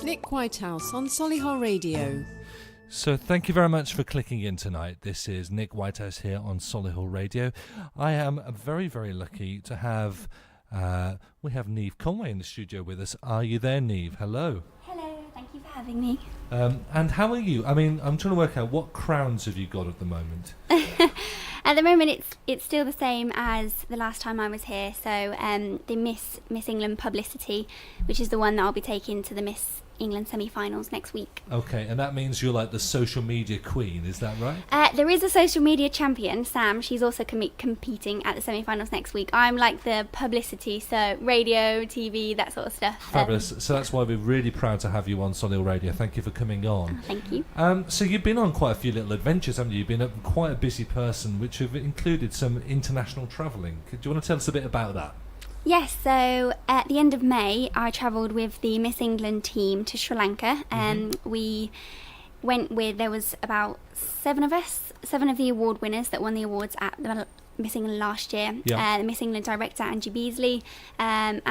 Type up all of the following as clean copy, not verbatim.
Nick Whitehouse on Solihull Radio. So thank you very much for clicking in tonight. This is Nick Whitehouse here on Solihull Radio. I am very, very lucky to have, we have Niamh Conway in the studio with us. Are you there, Niamh? Hello. Hello, thank you for having me. And how are you? I mean, I'm trying to work out, what crowns have you got at the moment? At the moment, it's still the same as the last time I was here. So the Miss England Publicity, which is the one that I'll be taking to the Miss England semi-finals next week. Okay, and that means you're like the social media queen, is that right? There is a social media champion, Sam. She's also competing at the semi-finals next week. I'm like the publicity, so radio, TV, that sort of stuff. Fabulous. So that's why we're really proud to have you on Solihull Radio. Thank you for coming on. Thank you. So you've been on quite a few little adventures, haven't you? You've been quite a busy person, which have included some international travelling. Do you want to tell us a bit about that? Yes, so at the end of May, I travelled with the Miss England team to Sri Lanka. We went with, there was about 7 of us, 7 of the award winners that won the awards at the Miss England last year. The Miss England director, Angie Beasley, and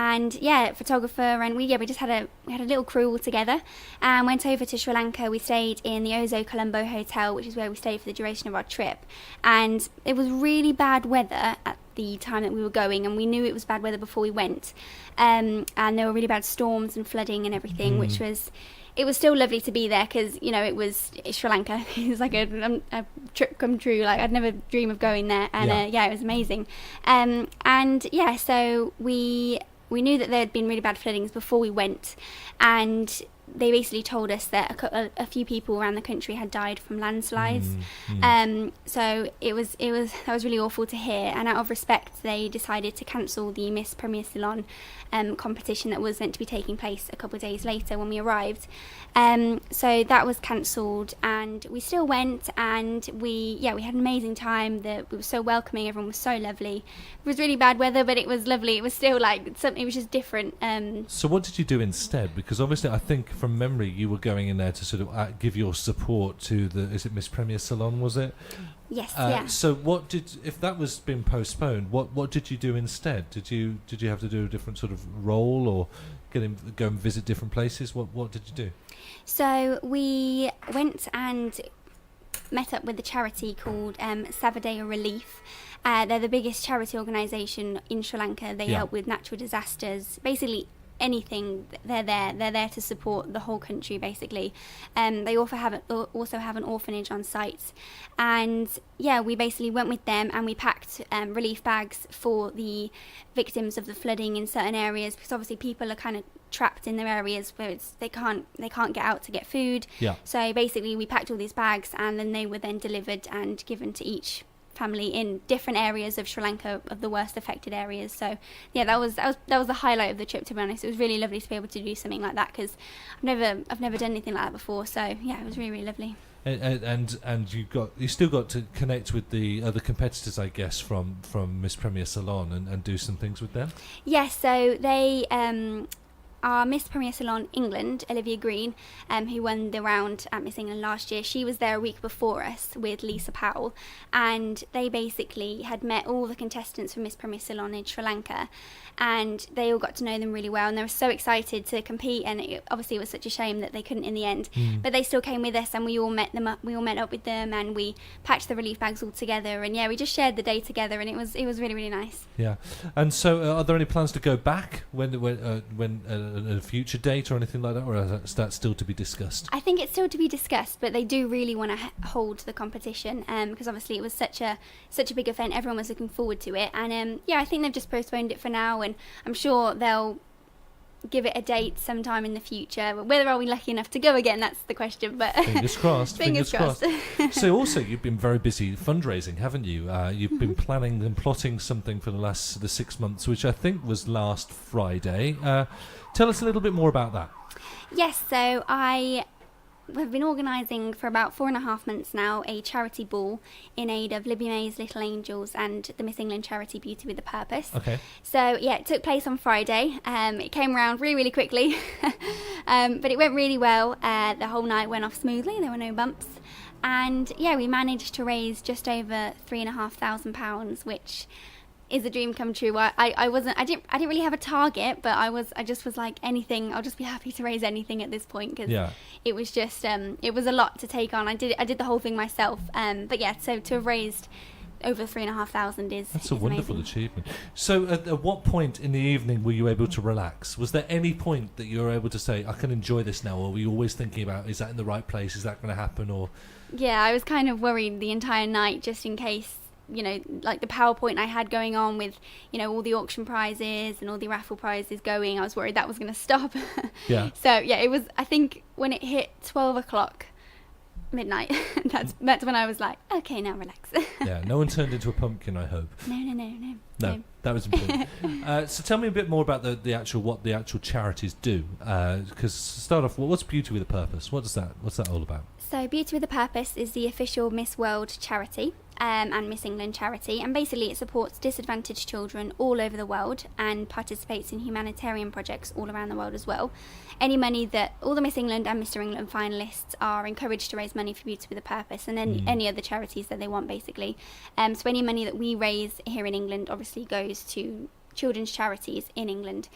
photographer, and we just had a little crew all together and went over to Sri Lanka. We stayed in the Ozo Colombo Hotel, which is where we stayed for the duration of our trip, and it was really bad weather at the time that we were going, and we knew it was bad weather before we went, and there were really bad storms and flooding and everything, which was, it was still lovely to be there because, you know, it's Sri Lanka. It was like a trip come true. Like, I'd never dream of going there, and it was amazing. So we knew that there had been really bad floodings before we went, and they basically told us that a few people around the country had died from landslides. So that was really awful to hear. And out of respect, they decided to cancel the Miss Premier Ceylon competition that was meant to be taking place a couple of days later when we arrived. So that was cancelled, and we still went, and we had an amazing time. We were so welcoming. Everyone was so lovely. It was really bad weather, but it was lovely. It was still like something. It was just different. So what did you do instead? Because obviously, I think from memory, you were going in there to sort of give your support to is it Miss Premier Ceylon, was it? Yes. So if that was been postponed, what did you do instead? Did you have to do a different sort of role, or go and visit different places? What did you do? So we went and met up with a charity called Savadaya Relief. They're the biggest charity organisation in Sri Lanka. They help with natural disasters, basically anything. They're there to support the whole country, basically. They also have an orphanage on site, and we basically went with them, and we packed relief bags for the victims of the flooding in certain areas, because obviously people are kind of trapped in their areas where they can't get out to get food. So basically we packed all these bags, and then they were then delivered and given to each family in different areas of Sri Lanka, of the worst affected areas. So that was the highlight of the trip, to be honest. It was really lovely to be able to do something like that, because I've never done anything like that before. So it was really, really lovely. And you still got to connect with the other competitors, I guess, from Miss Premier Ceylon, and do some things with them. Yes, so they our Miss Premier Ceylon England, Olivia Green, who won the round at Miss England last year, she was there a week before us with Lisa Powell, and they basically had met all the contestants from Miss Premier Ceylon in Sri Lanka, and they all got to know them really well, and they were so excited to compete, and obviously it was such a shame that they couldn't in the end, but they still came with us, and we all met up with them, and we packed the relief bags all together, and we just shared the day together, and it was really, really nice. And so are there any plans to go back when a future date or anything like that, or is that still to be discussed? I think it's still to be discussed, but they do really want to hold the competition, because obviously it was such a big event. Everyone was looking forward to it, and I think they've just postponed it for now, and I'm sure they'll give it a date sometime in the future. But whether are we lucky enough to go again, that's the question. But fingers crossed. Fingers crossed. So also you've been very busy fundraising, haven't you? You've been planning and plotting something for the 6 months, which I think was last Friday. Tell us a little bit more about that. Yes, so I have been organising for about 4.5 months now a charity ball in aid of Libby May's Little Angels and the Miss England charity Beauty with a Purpose. Okay. So it took place on Friday. It came around really, really quickly, but it went really well. The whole night went off smoothly. There were no bumps, and we managed to raise just over £3,500, which is a dream come true. I didn't really have a target, but I just was like, anything, I'll just be happy to raise anything at this point, because it was just it was a lot to take on. I did the whole thing myself, but yeah, so to have raised over 3,500 that's a wonderful achievement. So at what point in the evening were you able to relax? Was there any point that you were able to say, I can enjoy this now, or were you always thinking about, is that in the right place, is that going to happen? Or yeah, I was kind of worried the entire night, just in case, you know, like the PowerPoint I had going on with, you know, all the auction prizes and all the raffle prizes going, I was worried that was going to stop. Yeah. So yeah, it was, I think when it hit 12 o'clock midnight, that's when I was like, okay, now relax. Yeah, no one turned into a pumpkin, I hope. No, that was important. So tell me a bit more about what the actual charities do, because to start off, what's Beauty with a Purpose? What's that all about? So Beauty with a Purpose is the official Miss World charity and Miss England charity, and basically it supports disadvantaged children all over the world and participates in humanitarian projects all around the world as well. Any money that all the Miss England and Mr England finalists are encouraged to raise money for Beauty with a Purpose, and then any other charities that they want, basically. So any money that we raise here in England obviously goes to children's charities in England.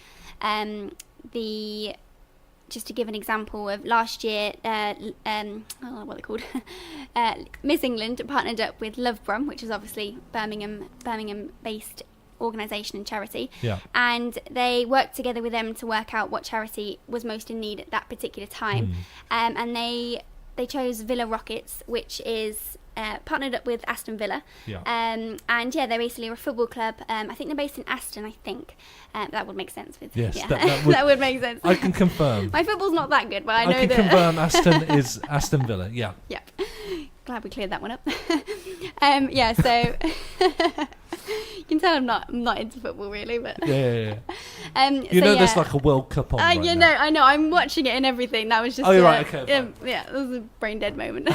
Just to give an example of last year, what are they called? Miss England partnered up with Loughborough, which is obviously Birmingham-based organisation and charity. Yeah. And they worked together with them to work out what charity was most in need at that particular time. And they chose Villa Rockets, which is partnered up with Aston Villa. Yeah. And yeah, they're basically a football club. I think they're based in Aston, I think. That would make sense. Yes, yeah. that would make sense. I can confirm. My football's not that good, but I know I can confirm Aston is Aston Villa, yeah. Yep. Glad we cleared that one up. Yeah, so you can tell I'm not into football really, but yeah. There's like a World Cup on right now. I know, I'm watching it and everything. That was just you're right, okay. Yeah, that was a brain dead moment.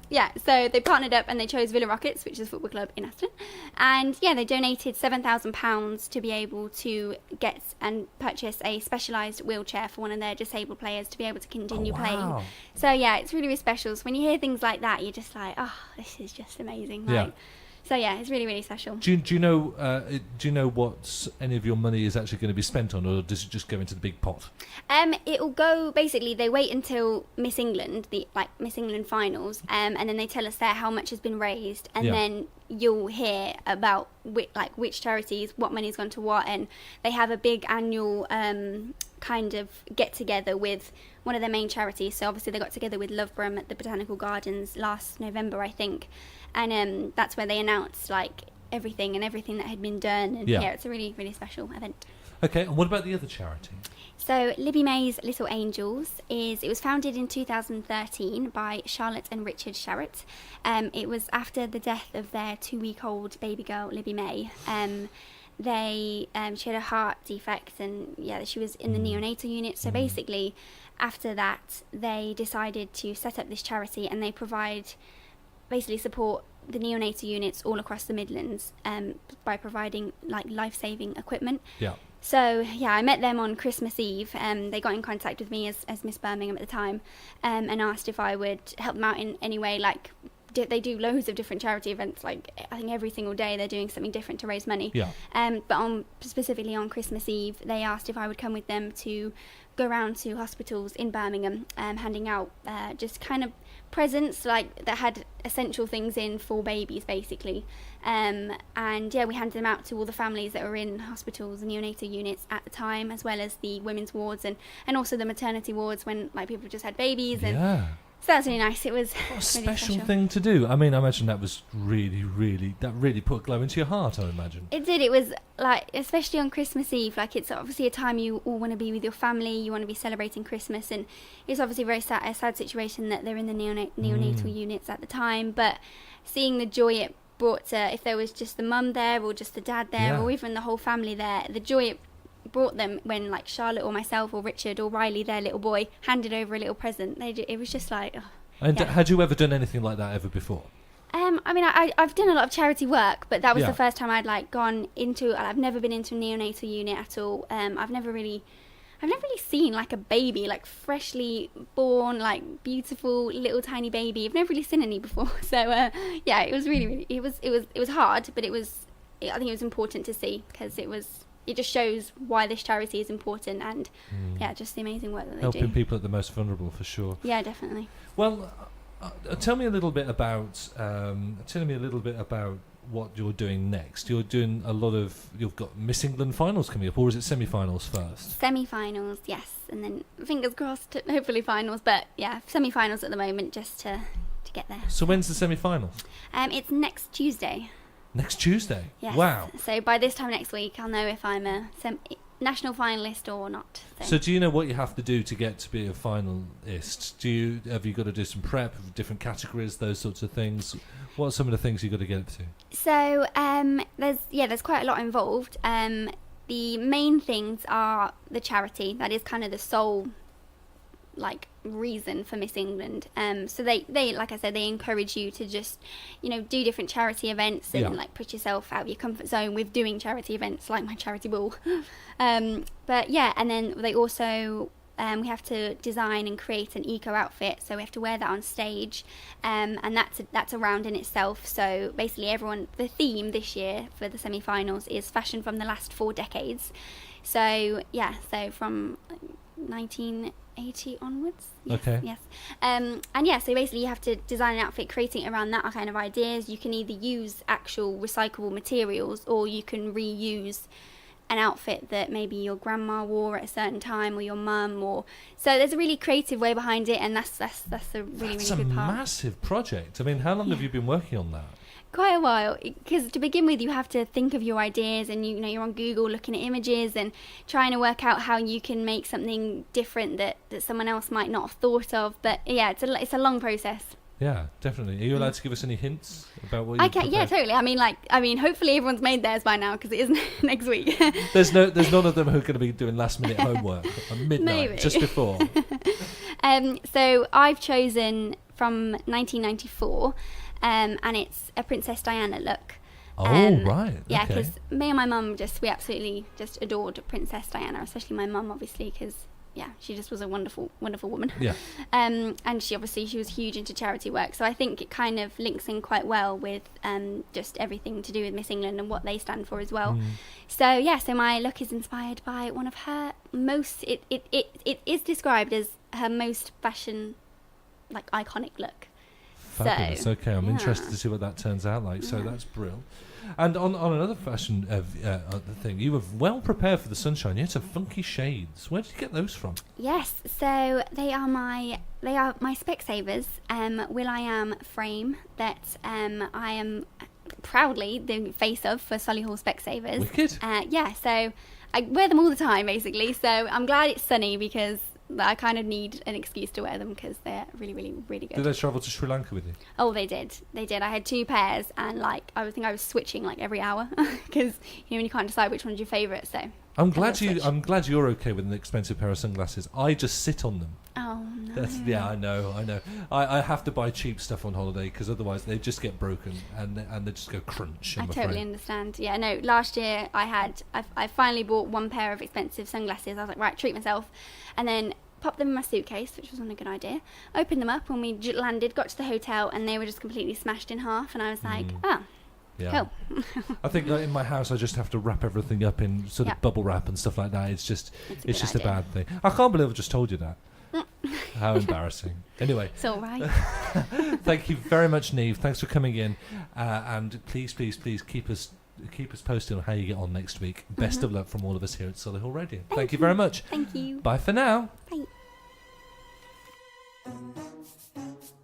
Yeah, so they partnered up and they chose Villa Rockets, which is a football club in Aston, and yeah, they donated £7,000 to be able to get and purchase a specialised wheelchair for one of their disabled players to be able to continue playing. So yeah, it's really, really special. So when you hear things like that, you're just like, oh, this is just amazing. Like, so yeah, it's really, really special. Do you know what any of your money is actually going to be spent on, or does it just go into the big pot? It'll go, basically they wait until Miss England, the Miss England finals, and then they tell us there how much has been raised, and then you'll hear about which charities, what money's gone to what, and they have a big annual kind of get together with one of their main charities. So obviously they got together with Loughborough at the Botanical Gardens last November, I think. And that's where they announced everything that had been done, and yeah, it's a really, really special event. Okay, and what about the other charity? So Libby May's Little Angels it was founded in 2013 by Charlotte and Richard Sharratt. It was after the death of their 2-week-old baby girl, Libby May. She had a heart defect, and yeah, she was in the neonatal unit. So basically, after that, they decided to set up this charity, and they basically support the neonatal units all across the Midlands by providing life-saving equipment. Yeah. So yeah, I met them on Christmas Eve. They got in contact with me as Miss Birmingham at the time, and asked if I would help them out in any way. They do loads of different charity events. I think every single day they're doing something different to raise money. Yeah. But specifically on Christmas Eve, they asked if I would come with them to go around to hospitals in Birmingham, handing out just kind of presents that had essential things in for babies, basically. And yeah, we handed them out to all the families that were in hospitals and neonatal units at the time, as well as the women's wards and also the maternity wards when people just had babies. And so that's really nice. It was what a special thing to do. I mean, I imagine that was really put a glow into your heart, I imagine. It did. It was especially on Christmas Eve, it's obviously a time you all want to be with your family, you want to be celebrating Christmas, and it's obviously a sad situation that they're in the neonatal units at the time, but seeing the joy it brought to, if there was just the mum there or just the dad there or even the whole family there, the joy it brought them when Charlotte or myself or Richard or Riley, their little boy, handed over a little present. It was just had you ever done anything like that ever before? I mean, I've done a lot of charity work, but that was the first time I'd gone into. I've never been into a neonatal unit at all. I've never really. I've never really seen like a baby, like freshly born, like beautiful little tiny baby. I've never really seen any before. So yeah, it was really it was hard, but I think it was important to see, because it just shows why this charity is important, and yeah, just the amazing work that they do. Helping people at the most vulnerable, for sure. Yeah, definitely. Well, tell me a little bit about what you're doing next. You're doing you've got Miss England finals coming up, or is it semi-finals first? Semi-finals, yes, and then fingers crossed, hopefully finals. But yeah, semi-finals at the moment, just to get there. So when's the semi-final? It's next Tuesday. Next Tuesday? Yes. Wow. So by this time next week, I'll know if I'm a national finalist or not. So do you know what you have to do to get to be a finalist? Have you got to do some prep of different categories, those sorts of things? What are some of the things you've got to get to? So there's quite a lot involved. The main things are the charity. That is kind of the sole reason for Miss England. So they like I said, they encourage you to just do different charity events and push yourself out of your comfort zone with doing charity events like my charity ball. But yeah, and then they also we have to design and create an eco outfit, so we have to wear that on stage, and that's a round in itself. So basically the theme this year for the semi-finals is fashion from the last 4 decades. So yeah, so from 1980 onwards. Yes, okay. Yes. And yeah, so basically you have to design an outfit, creating it around that kind of ideas. You can either use actual recyclable materials, or you can reuse an outfit that maybe your grandma wore at a certain time, or your mum, so there's a really creative way behind it, and that's a really good part. That's a massive project. I mean, how long have you been working on that? Quite a while, because to begin with you have to think of your ideas, and you're on Google looking at images and trying to work out how you can make something different that someone else might not have thought of. But yeah, it's a long process. Yeah, definitely. Are you allowed to give us any hints about what I can? Yeah, totally. I mean, hopefully everyone's made theirs by now, because it is next week. There's none of them who are going to be doing last minute homework at midnight, just before. So I've chosen from 1994. And it's a Princess Diana look. Oh, right. Yeah, because me and my mum we absolutely just adored Princess Diana, especially my mum, obviously, because yeah, she just was a wonderful, wonderful woman. Yeah. And she was huge into charity work, so I think it kind of links in quite well with just everything to do with Miss England and what they stand for as well. So yeah, so my look is inspired by one of her most. It is described as her most fashion, iconic look. Fabulous. Okay, I'm interested to see what that turns out like. So that's brilliant. And on another fashion thing, you were well prepared for the sunshine. You had some funky shades. Where did you get those from? Yes, so they are my Specsavers Will.i.am frame that I am proudly the face of for Solihull Specsavers. Wicked. Yeah, so I wear them all the time basically. So I'm glad it's sunny, because I kind of need an excuse to wear them, because they're really, really, really good. Did they travel to Sri Lanka with you? Oh, they did. I had 2 pairs, and I think I was switching every hour, because when you can't decide which one's your favourite. So I'm glad you're okay with an expensive pair of sunglasses. I just sit on them. Oh no. I know. I have to buy cheap stuff on holiday, because otherwise they just get broken and they just go crunch. I totally understand. Yeah, no. Last year I finally bought 1 pair of expensive sunglasses. I was like, right, treat myself, and then popped them in my suitcase, which wasn't a good idea. Opened them up when we landed, got to the hotel, and they were just completely smashed in half. And I was like, yeah. Cool. I think in my house I just have to wrap everything up in sort of bubble wrap and stuff like that. It's just a bad thing. I can't believe I just told you that. How embarrassing. Anyway. It's all right. Thank you very much, Niamh. Thanks for coming in. And please keep us posted on how you get on next week. Best of luck from all of us here at Solihull Radio. Thank you very much. Thank you. Bye for now. Bye.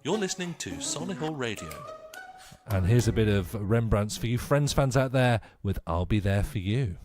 You're listening to Solihull Radio. And here's a bit of Rembrandt's for you Friends fans out there with I'll Be There For You.